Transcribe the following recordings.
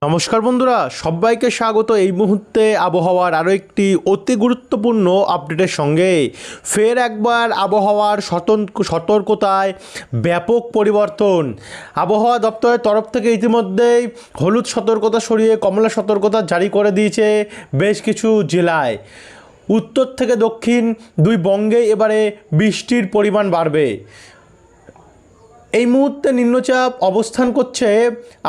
নমস্কার বন্ধুরা, সবাইকে স্বাগত এই মুহূর্তে আবহাওয়ার আরও একটি অতি গুরুত্বপূর্ণ আপডেটের সঙ্গে। ফের একবার আবহাওয়ার সতর্কতায় ব্যাপক পরিবর্তন। আবহাওয়া দপ্তরের তরফ থেকে ইতিমধ্যেই হলুদ সতর্কতা সরিয়ে কমলা সতর্কতা জারি করে দিয়েছে বেশ কিছু জেলায়। উত্তর থেকে দক্ষিণ দুই বঙ্গে এবারে বৃষ্টির পরিমাণ বাড়বে। এই মুহূর্তে নিম্নচাপ অবস্থান করছে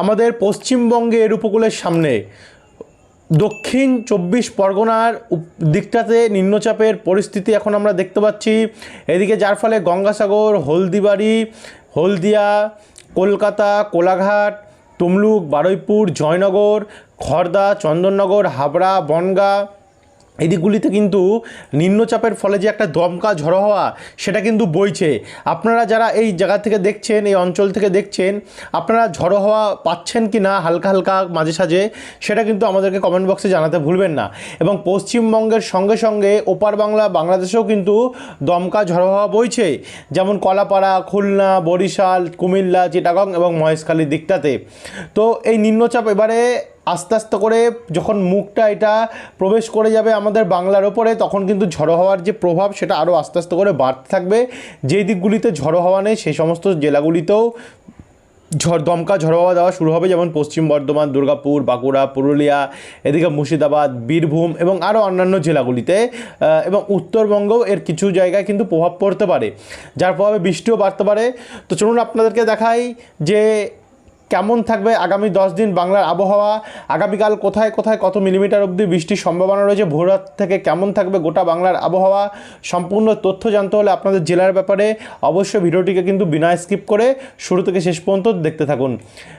আমাদের পশ্চিমবঙ্গের উপকূলের সামনে। দক্ষিণ 24 পরগনার দিকটাতে নিম্নচাপের পরিস্থিতি এখন আমরা দেখতে পাচ্ছি এদিকে, যার ফলে গঙ্গাসাগর, হলদিবাড়ি, হলদিয়া, কলকাতা, কোলাঘাট, তমলুক, বারুইপুর, জয়নগর, খড়দা, চন্দননগর, হাবড়া, বনগাঁ এই দিকগুলিতে কিন্তু নিম্নচাপের ফলে যে একটা দমকা ঝড়ো হওয়া সেটা কিন্তু বইছে। আপনারা যারা এই জায়গা থেকে দেখছেন, এই অঞ্চল থেকে দেখছেন, আপনারা ঝড়ো হওয়া পাচ্ছেন কি না হালকা হালকা মাঝে সাঝে, সেটা কিন্তু আমাদেরকে কমেন্ট বক্সে জানাতে ভুলবেন না। এবং পশ্চিমবঙ্গের সঙ্গে সঙ্গে ওপার বাংলা, বাংলাদেশেও কিন্তু দমকা ঝড়ো হওয়া বইছে, যেমন কলাপাড়া, খুলনা, বরিশাল, কুমিল্লা, চিটাগং এবং মহেশখালীর দিকটাতে। তো এই নিম্নচাপ এবারে আস্তে আস্তে করে যখন মুখটা এটা প্রবেশ করে যাবে আমাদের বাংলার ওপরে, তখন কিন্তু ঝড়ো হওয়ার যে প্রভাব সেটা আরও আস্তে আস্তে করে বাড়তে থাকবে। যেই দিকগুলিতে ঝড়ো হওয়া নেই সেই সমস্ত জেলাগুলিতেও দমকা ঝড়ো হওয়া দেওয়া শুরু হবে, যেমন পশ্চিম বর্ধমান, দুর্গাপুর, বাঁকুড়া, পুরুলিয়া, এদিকে মুর্শিদাবাদ, বীরভূম এবং আরও অন্যান্য জেলাগুলিতে। এবং উত্তরবঙ্গেও এর কিছু জায়গায় কিন্তু প্রভাব পড়তে পারে, যার প্রভাবে বৃষ্টিও বাড়তে পারে। তো চলুন আপনাদেরকে দেখাই যে কেমন থাকবে আগামী 10 দিন বাংলার আবহাওয়া। আগামীকাল কোথায় কোথায় কত মিলিমিটার অবধি বৃষ্টির সম্ভাবনা রয়েছে, ভোররাত থেকে কেমন থাকবে গোটা বাংলার আবহাওয়া, সম্পূর্ণ তথ্য জানতে হলে আপনাদের জেলার ব্যাপারে অবশ্যই ভিডিওটিকে কিন্তু বিনা স্কিপ করে শুরু থেকে শেষ পর্যন্ত দেখতে থাকুন।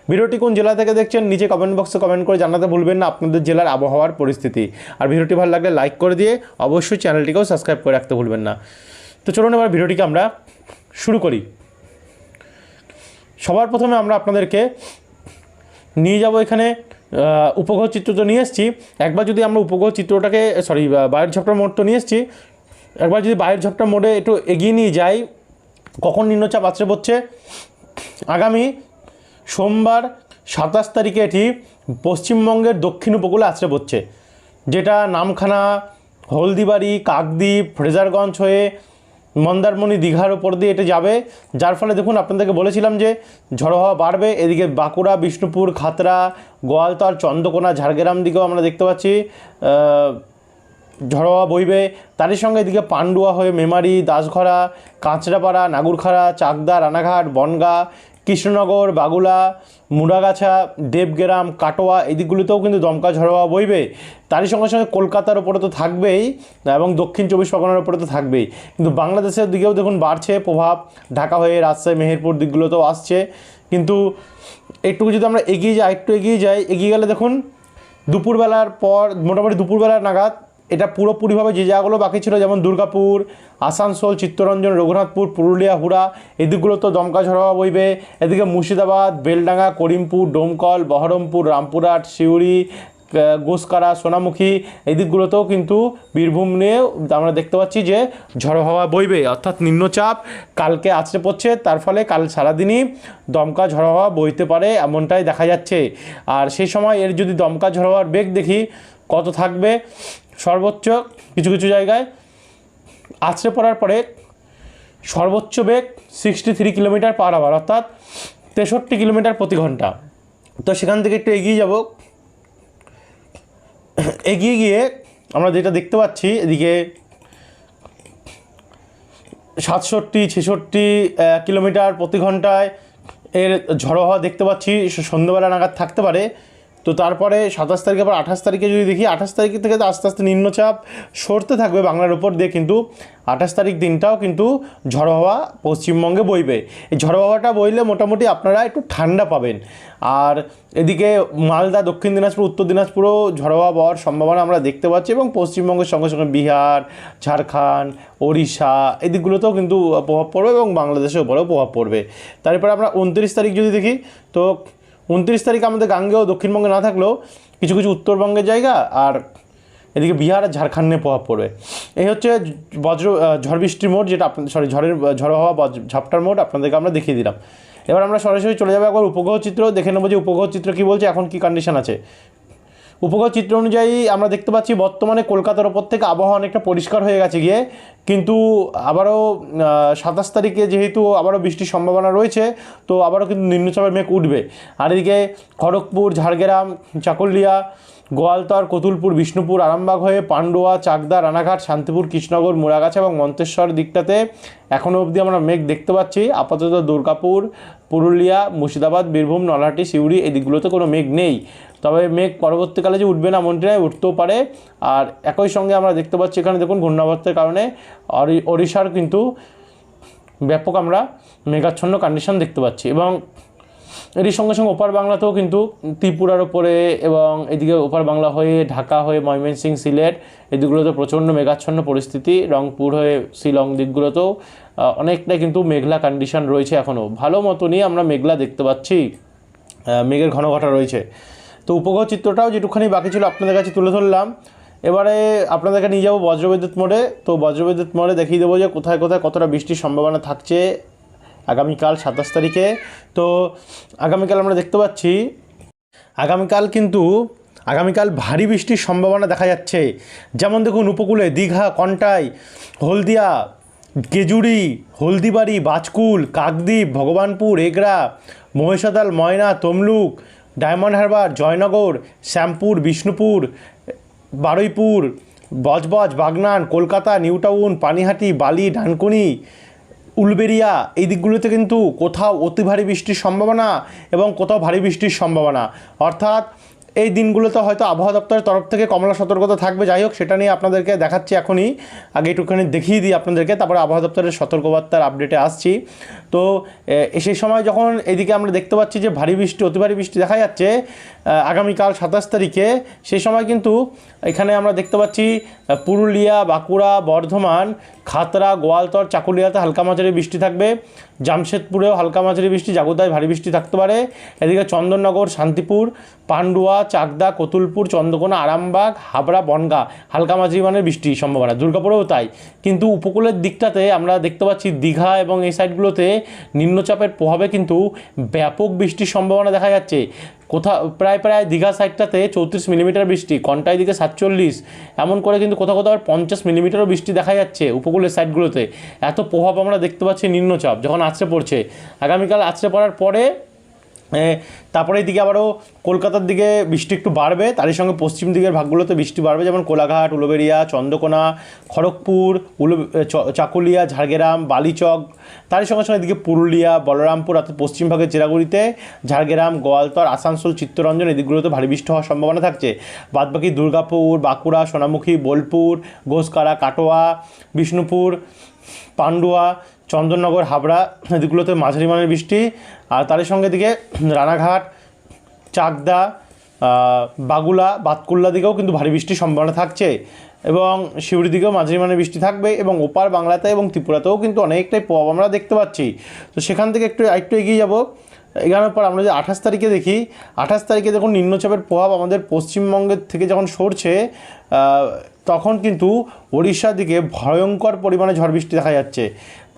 ভিডিওটি কোন জেলা থেকে দেখছেন নিচে কমেন্ট বক্সে কমেন্ট করে জানাতে ভুলবেন না আপনাদের জেলার আবহাওয়ার পরিস্থিতি। আর ভিডিওটি ভালো লাগলে লাইক করে দিয়ে অবশ্যই চ্যানেলটিকেও সাবস্ক্রাইব করে রাখতে ভুলবেন না। তো চলুন এবার ভিডিওটিকে আমরা শুরু করি। সবার প্রথমে আমরা আপনাদেরকে নিয়ে যাব এখানে উপগ্রহ চিত্র তো নিয়ে এসেছি। একবার যদি আমরা উপগ্রহ চিত্রটাকে বায়ুর ঝাপটার মোড তো নিয়ে এসেছি, একবার যদি বায়ুর ঝাপটার মোডে একটু এগিয়ে নিয়ে যাই, কখন নিম্নচাপ আছড়ে পড়ছে। আগামী সোমবার 27 তারিখে এটি পশ্চিমবঙ্গের দক্ষিণ উপকূলে আছড়ে পড়ছে, যেটা নামখানা, হলদিবাড়ি, কাকদ্বীপ, ফ্রেজারগঞ্জ হয়ে মন্দারমণি, দীঘার ওপর দিয়ে এটা যাবে। যার ফলে দেখুন আপনাদেরকে বলেছিলাম যে ঝড়ো হাওয়া বাড়বে। এদিকে বাঁকুড়া, বিষ্ণুপুর, খাতড়া, গোয়ালতর, চন্দ্রকোনা, ঝাড়গ্রাম দিকেও আমরা দেখতে পাচ্ছি ঝড়ো হাওয়া বইবে। তারই সঙ্গে এদিকে পান্ডুয়া হয়ে মেমারি, দাসঘরা, কাঁচরাপাড়া, নাগুরখাড়া, চাকদা, রানাঘাট, বনগাঁ, কৃষ্ণনগর, বাগুলা, মুড়াগাছা, দেবগ্রাম, কাটোয়া এই দিকগুলিতেও কিন্তু দমকা ঝড়ো হাওয়া বইবে। তারই সঙ্গে সঙ্গে কলকাতার ওপরে তো থাকবেই এবং দক্ষিণ 24 পরগনার ওপরে তো থাকবেই, কিন্তু বাংলাদেশের দিকেও দেখুন বাড়ছে প্রভাব। ঢাকা হয়ে রাজশাহী, মেহেরপুর দিকগুলোতেও আসছে। কিন্তু একটু যদি আমরা এগিয়ে যাই, এগিয়ে গেলে দেখুন দুপুরবেলার পর, মোটামুটি দুপুরবেলার নাগাদ এটা পুরোপুরিভাবে যে জায়গাগুলো বাকি ছিল, যেমন দুর্গাপুর, আসানসোল, চিত্তরঞ্জন, রঘুনাথপুর, পুরুলিয়া, হুড়া এই দিকগুলোতেও দমকা ঝড়ো হাওয়া বইবে। এদিকে মুর্শিদাবাদ, বেলডাঙ্গা, করিমপুর, ডোমকল, বহরমপুর, রামপুরহাট, সিউড়ি, গোসকারা, সোনামুখী এই দিকগুলোতেও কিন্তু বীরভূম নিয়ে আমরা দেখতে পাচ্ছি যে ঝড়ো হাওয়া বইবে, অর্থাৎ নিম্নচাপ কালকে আছড়ে পড়ছে। তার ফলে কাল সারাদিনই দমকা ঝড়ো হাওয়া বইতে পারে এমনটাই দেখা যাচ্ছে। আর সেই সময় এর যদি দমকা ঝড়ো হাওয়ার বেগ দেখি কত থাকবে, সর্বোচ্চ কিছু কিছু জায়গায় আছড়ে পড়ার পরে সর্বোচ্চ বেগ 63 কিলোমিটার পার আওয়ার, অর্থাৎ 63 কিলোমিটার প্রতি ঘন্টা। তো সেখান থেকে একটু এগিয়ে যাব। এগিয়ে গিয়ে আমরা যেটা দেখতে পাচ্ছি এদিকে 67-66 কিলোমিটার প্রতি ঘন্টায় এর ঝড়ো হাওয়া দেখতে পাচ্ছি, সন্ধ্যাবেলা নাগাদ থাকতে পারে। তো তারপরে 27 তারিখে আবার 28 তারিখে যদি দেখি, 28 তারিখ থেকে তো আস্তে আস্তে নিম্নচাপ সরতে থাকবে বাংলার উপর দিয়ে, কিন্তু 28 তারিখ দিনটাও কিন্তু ঝড়ো হাওয়া পশ্চিমবঙ্গে বইবে। এই ঝড়ো হাওয়াটা বইলে মোটামুটি আপনারা একটু ঠান্ডা পাবেন। আর এদিকে মালদা, দক্ষিণ দিনাজপুর, উত্তর দিনাজপুরেও ঝড়ো হাওয়া বওয়ার সম্ভাবনা আমরা দেখতে পাচ্ছি, এবং পশ্চিমবঙ্গের সঙ্গে সঙ্গে বিহার, ঝাড়খণ্ড, ওড়িশা এই দিকগুলোতেও কিন্তু প্রভাব পড়বে এবং বাংলাদেশের উপরেও প্রভাব পড়বে। তারপরে আমরা 29 তারিখ যদি দেখি, তো 29 তারিখ আমাদের গাঙ্গেয় দক্ষিণবঙ্গে না থাকলেও কিছু কিছু উত্তরবঙ্গের জায়গা আর এদিকে বিহার আর ঝাড়খণ্ডে প্রভাব পড়বে। এই হচ্ছে ঝড় বৃষ্টির মোড, যেটা ঝড়ের ঝড়ো হাওয়া ঝাপটার মোড আপনাদেরকে আমরা দেখিয়ে দিলাম। এবার আমরা সরাসরি চলে যাবো একবার উপগ্রহ চিত্র, দেখে নেবো যে উপগ্রহ চিত্র কী বলছে, এখন কী কন্ডিশন আছে। উপগ্রহ চিত্র অনুযায়ী আমরা দেখতে পাচ্ছি বর্তমানে কলকাতার ওপর থেকে আবহাওয়া অনেকটা পরিষ্কার হয়ে গেছে গিয়ে, কিন্তু আবারও 27 তারিখে যেহেতু আবারও বৃষ্টির সম্ভাবনা রয়েছে, তো আবারও কিন্তু নিম্নচাপের মেঘ উঠবে। আর এদিকে খড়গপুর, ঝাড়গ্রাম, চাকুলিয়া, গোয়ালতর, কতুলপুর, বিষ্ণুপুর, আরামবাগ হয়ে পান্ডুয়া, চাকদা, রানাঘাট, শান্তিপুর, কৃষ্ণনগর, মুড়াগাছা এবং মন্তেশ্বর দিকটাতে এখনও অবধি আমরা মেঘ দেখতে পাচ্ছি। আপাতত দুর্গাপুর, পুরুলিয়া, মুর্শিদাবাদ, বীরভূম, নলহাটি, সিউড়ি এই দিকগুলোতে কোনো মেঘ নেই। তবে মেঘ পরবর্তীকালে যে উঠবে না এমনটি নয়, উঠতেও পারে। আর একই সঙ্গে আমরা দেখতে পাচ্ছি এখানে দেখুন ঘূর্ণাবর্তের কারণে ওড়িশার কিন্তু ব্যাপক আমরা মেঘাচ্ছন্ন কন্ডিশন দেখতে পাচ্ছি। এবং এরই সঙ্গে সঙ্গে ওপার বাংলাতেও কিন্তু ত্রিপুরার ওপরে এবং এদিকে ওপার বাংলা হয়ে ঢাকা হয়ে ময়মনসিংহ, সিলেট এই দিকগুলোতে প্রচণ্ড মেঘাচ্ছন্ন পরিস্থিতি, রংপুর হয়ে শিলং দিকগুলোতেও অনেকটাই কিন্তু মেঘলা কন্ডিশন রয়েছে। এখনও ভালো মতনই আমরা মেঘলা দেখতে পাচ্ছি, মেঘের ঘন ঘটা রয়েছে। তো উপগ্রহ চিত্রটাও যেটুকুখানি বাকি ছিল আপনাদের কাছে তুলে ধরলাম। এবারে আপনাদেরকে নিয়ে যাবো বজ্রবিদ্যুৎ মোড়ে। তো বজ্রবিদ্যুৎ মোড়ে দেখিয়ে দেবো যে কোথায় কোথায় কতটা বৃষ্টির সম্ভাবনা থাকছে আগামীকাল 27 তারিখে। তো আগামীকাল আমরা দেখতে পাচ্ছি আগামীকাল ভারী বৃষ্টির সম্ভাবনা দেখা যাচ্ছে। যেমন দেখুন উপকূলে দীঘা, কন্টাই, হলদিয়া, গেজুড়ি, হলদিবাড়ি, বাজকুল, কাকদ্বীপ, ভগবানপুর, এগরা, মহিষাদল, ময়না, তমলুক, ডায়মন্ড হারবার, জয়নগর, শ্যামপুর, বিষ্ণুপুর, বারুইপুর, বজবজ, বাগনান, কলকাতা, নিউ টাউন, পানিহাটি, বালি, ডানকুনি, উলবেরিয়া এই দিকগুলোতে কিন্তু কোথাও অতি ভারী বৃষ্টির সম্ভাবনা এবং কোথাও ভারী বৃষ্টির সম্ভাবনা। অর্থাৎ এই দিনগুলোতে হয়তো আবহাওয়া দপ্তরের তরফ থেকে কমলা সতর্কতা থাকবে। যাই হোক, সেটা নিয়ে আপনাদেরকে দেখাচ্ছি এখনই, আগে একটুখানি দেখিয়ে দিই আপনাদেরকে, তারপরে আবহাওয়া দপ্তরের সতর্কবার্তার আপডেটে আসছি। তো সেই সময় যখন এদিকে আমরা দেখতে পাচ্ছি যে ভারী বৃষ্টি, অতি ভারী বৃষ্টি দেখা যাচ্ছে আগামীকাল 27 তারিখে, সেই সময় কিন্তু এখানে আমরা দেখতে পাচ্ছি পুরুলিয়া, বাঁকুড়া, বর্ধমান, খাতড়া, গোয়ালতর, চাকুলিয়াতে হালকা মাঝারি বৃষ্টি থাকবে। জামশেদপুরেও হালকা মাঝারি বৃষ্টি, জাগুদায় ভারী বৃষ্টি থাকতে পারে। এদিকে চন্দননগর, শান্তিপুর, পান্ডুয়া, চাকদা, কতুলপুর, চন্দ্রকোনা, আরামবাগ, হাবড়া, বনগাঁ হালকা মাঝারি মানের বৃষ্টির সম্ভাবনা। দুর্গাপুরেও তাই। কিন্তু উপকূলের দিকটাতে আমরা দেখতে পাচ্ছি দীঘা এবং এই সাইডগুলোতে নিম্নচাপের প্রভাবে কিন্তু ব্যাপক বৃষ্টির সম্ভাবনা দেখা যাচ্ছে। প্রায় দীঘা সাইডটাতে 34 মিলিমিটার বৃষ্টি, কন্টাই দিকে 47, এমন করে কিন্তু কোথাও 50 মিলিমিটারও বৃষ্টি দেখা যাচ্ছে উপকূলের সাইডগুলোতে। এত প্রভাব আমরা দেখতে পাচ্ছি নিম্নচাপ যখন আছড়ে পড়ছে। আগামীকাল আছড়ে পড়ার পরে তারপরে এদিকে আবারও কলকাতার দিকে বৃষ্টি একটু বাড়বে, তারই সঙ্গে পশ্চিম দিকের ভাগগুলোতে বৃষ্টি বাড়বে, যেমন কোলাঘাট, উলুবেড়িয়া, চন্দ্রকোনা, খড়গপুর, চাকুলিয়া, ঝাড়গ্রাম, বালিচক, তারই সঙ্গে সঙ্গে এদিকে পুরুলিয়া, বলরামপুর, অর্থাৎ পশ্চিম ভাগের জেলাগুলিতে ঝাড়গ্রাম, গোয়ালতর, আসানসোল, চিত্তরঞ্জন এই দিকগুলোতে ভারী বৃষ্টি হওয়ার সম্ভাবনা থাকছে। বাদবাকি দুর্গাপুর, বাঁকুড়া, সোনামুখী, বোলপুর, ঘোষকারা, কাটোয়া, বিষ্ণুপুর, পান্ডুয়া, চন্দননগর, হাবড়া এদিকগুলোতে মাঝারি মানের বৃষ্টি। আর তারই সঙ্গে দিকে রানাঘাট, চাকদা, বাগুলা, বাতকুল্লা দিকেও কিন্তু ভারী বৃষ্টির সম্ভাবনা থাকছে এবং সিউড়ি দিকেও মাঝারি মানের বৃষ্টি থাকবে এবং ওপার বাংলাতে এবং ত্রিপুরাতেও কিন্তু অনেকটাই প্রভাব আমরা দেখতে পাচ্ছি। তো সেখান থেকে একটু এগিয়ে যাব। এখানের পর আমরা যে 28 তারিখে দেখি, 28 তারিখে যখন নিম্নচাপের প্রভাব আমাদের পশ্চিমবঙ্গের থেকে যখন সরছে, তখন কিন্তু ওড়িশার দিকে ভয়ঙ্কর পরিমাণে ঝড় বৃষ্টি দেখা যাচ্ছে।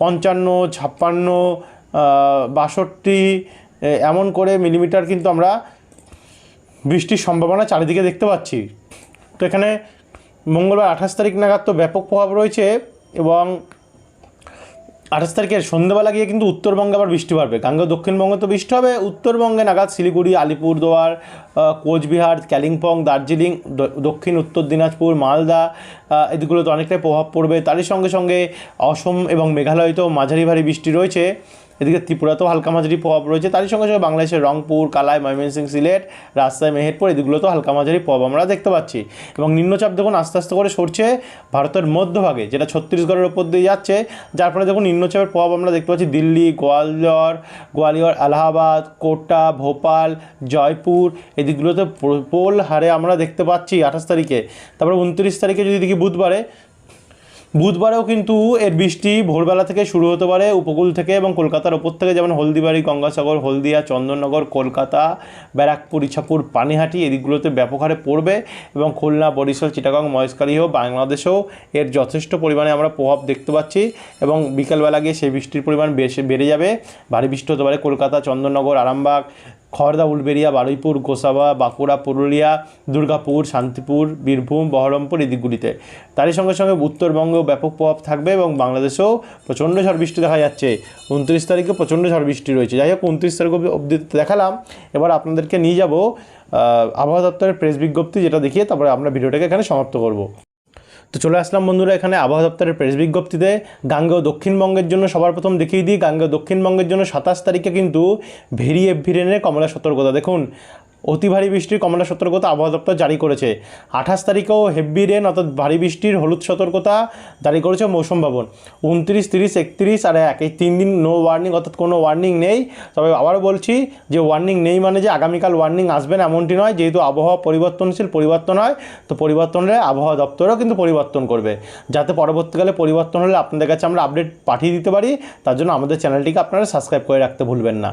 55, 56, 62 এমন করে মিলিমিটার কিন্তু আমরা বৃষ্টির সম্ভাবনা চারিদিকে দেখতে পাচ্ছি। তো এখানে মঙ্গলবার 28 তারিখ নাগাদ তো ব্যাপক প্রভাব রয়েছে এবং 28 তারিখের সন্ধ্যেবেলা গিয়ে কিন্তু উত্তরবঙ্গে আবার বৃষ্টি বাড়বে। গাঙ্গেয় দক্ষিণবঙ্গে তো বৃষ্টি হবে, উত্তরবঙ্গে নাগাদ শিলিগুড়ি, আলিপুরদুয়ার, কোচবিহার, কালিম্পং, দার্জিলিং, দক্ষিণ উত্তর দিনাজপুর, মালদা এদিকগুলোতে অনেকটাই প্রভাব পড়বে। তারই সঙ্গে সঙ্গে অসম এবং মেঘালয়তেও মাঝারি ভারী বৃষ্টি রয়েছে। এদিকে ত্রিপুরাতেও হালকা মাঝারি প্রভাব রয়েছে। তারই সঙ্গে সঙ্গে বাংলাদেশের রংপুর, কালাই, ময়মনসিংহ, সিলেট, রাজশাহী, মেহেরপুর এদিকগুলোতেও হালকা মাঝারি প্রভাব আমরা দেখতে পাচ্ছি। এবং নিম্নচাপ দেখুন আস্তে আস্তে করে সরছে ভারতের মধ্যভাগে, যেটা ছত্তিশগড়ের ওপর দিয়ে যাচ্ছে, যার ফলে দেখুন নিম্নচাপের প্রভাব আমরা দেখতে পাচ্ছি দিল্লি, গোয়ালিয়র, এলাহাবাদ, কোটা, ভোপাল, জয়পুর এদিকগুলোতে প্রবল হারে আমরা দেখতে পাচ্ছি 28 তারিখে। তারপরে 29 তারিখে যদি দেখি বুধবারেও কিন্তু এর বৃষ্টি ভোরবেলা থেকে শুরু হতে পারে উপকূল থেকে এবং কলকাতার ওপর থেকে, যেমন হলদিবাড়ি, গঙ্গাসাগর, হলদিয়া, চন্দননগর, কলকাতা, ব্যারাকপুর, ইছাপুর, পানিহাটি এদিকগুলোতে ব্যাপক হারে পড়বে এবং খুলনা, বরিশাল, চিটাগং, মহেশখালীও বাংলাদেশেও এর যথেষ্ট পরিমাণে আমরা প্রভাব দেখতে পাচ্ছি এবং বিকেলবেলা গিয়ে সেই বৃষ্টির পরিমাণ বেড়ে যাবে। ভারী বৃষ্টি হতে পারে কলকাতা, চন্দননগর, আরামবাগ, খড়দা, উলবেড়িয়া, বারুইপুর, গোসাবা, বাঁকুড়া, পুরুলিয়া, দুর্গাপুর, শান্তিপুর, বীরভূম, বহরমপুর এই দিকগুলিতে। তারই সঙ্গে সঙ্গে উত্তরবঙ্গেও ব্যাপক প্রভাব থাকবে এবং বাংলাদেশেও প্রচণ্ড ঝড় বৃষ্টি দেখা যাচ্ছে। 29 তারিখে প্রচণ্ড ঝড় বৃষ্টি রয়েছে। যাই হোক, 29 তারিখ অবধি দেখালাম। এবার আপনাদেরকে নিয়ে যাব আবহাওয়া দপ্তরের প্রেস বিজ্ঞপ্তি, যেটা দেখিয়ে তারপরে আমরা ভিডিওটাকে এখানে সমাপ্ত করব। তো চলে আসলাম বন্ধুরা এখানে আবহাওয়া দপ্তরের প্রেস বিজ্ঞপ্তিতে। গাঙ্গেয় দক্ষিণবঙ্গের জন্য সবার প্রথম দেখিয়ে দিই, গাঙ্গেয় দক্ষিণবঙ্গের জন্য 27 তারিখে কিন্তু ভেরি হেভি রেনের কমলা সতর্কতা। দেখুন, অতি ভারী বৃষ্টির কমলা সতর্কতা আবহাওয়া দপ্তর জারি করেছে। 28 তারিখেও হেভি রেন অর্থাৎ ভারী বৃষ্টির হলুদ সতর্কতা জারি করেছে মৌসুম ভবন। 29, 30, 31 আর 1 এই 3 দিন নো ওয়ার্নিং, অর্থাৎ কোনো ওয়ার্নিং নেই। তবে আবারও বলছি যে ওয়ার্নিং নেই মানে যে আগামীকাল ওয়ার্নিং আসবে না এমনটি নয়, যেহেতু আবহাওয়া পরিবর্তনশীল, পরিবর্তন হয়, তো পরিবর্তন হলে আবহাওয়া দপ্তরও কিন্তু পরিবর্তন করবে, যাতে পরবর্তীকালে পরিবর্তন হলে আপনাদের কাছে আমরা আপডেট পাঠিয়ে দিতে পারি। তার জন্য আমাদের চ্যানেলটিকে আপনারা সাবস্ক্রাইব করে রাখতে ভুলবেন না।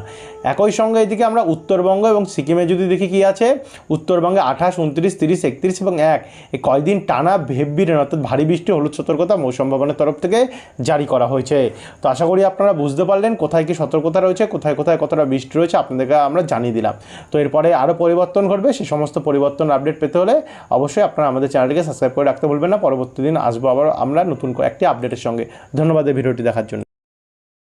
একই সঙ্গে এদিকে আমরা উত্তরবঙ্গ এবং সিকিমে যদি দেখি কী আছে, উত্তরবঙ্গে 28, 29, 30, 31 এবং 1 এই কয়দিন টানা হেভি রেন অর্থাৎ ভারী বৃষ্টি হলুদ সতর্কতা মৌসুম ভবনের তরফ থেকে জারি করা হয়েছে। তো আশা করি আপনারা বুঝতে পারলেন কোথায় কী সতর্কতা রয়েছে, কোথায় কোথায় কতটা বৃষ্টি রয়েছে, আপনাদেরকে আমরা জানিয়ে দিলাম। তো এরপরে আরও পরিবর্তন ঘটবে, সেই সমস্ত পরিবর্তন আপডেট পেতে হলে অবশ্যই আপনারা আমাদের চ্যানেলটিকে সাবস্ক্রাইব করে রাখতে ভুলবেন না। পরবর্তী দিন আসবো আবার আমরা নতুন একটি আপডেটের সঙ্গে। ধন্যবাদ এই ভিডিওটি দেখার জন্য।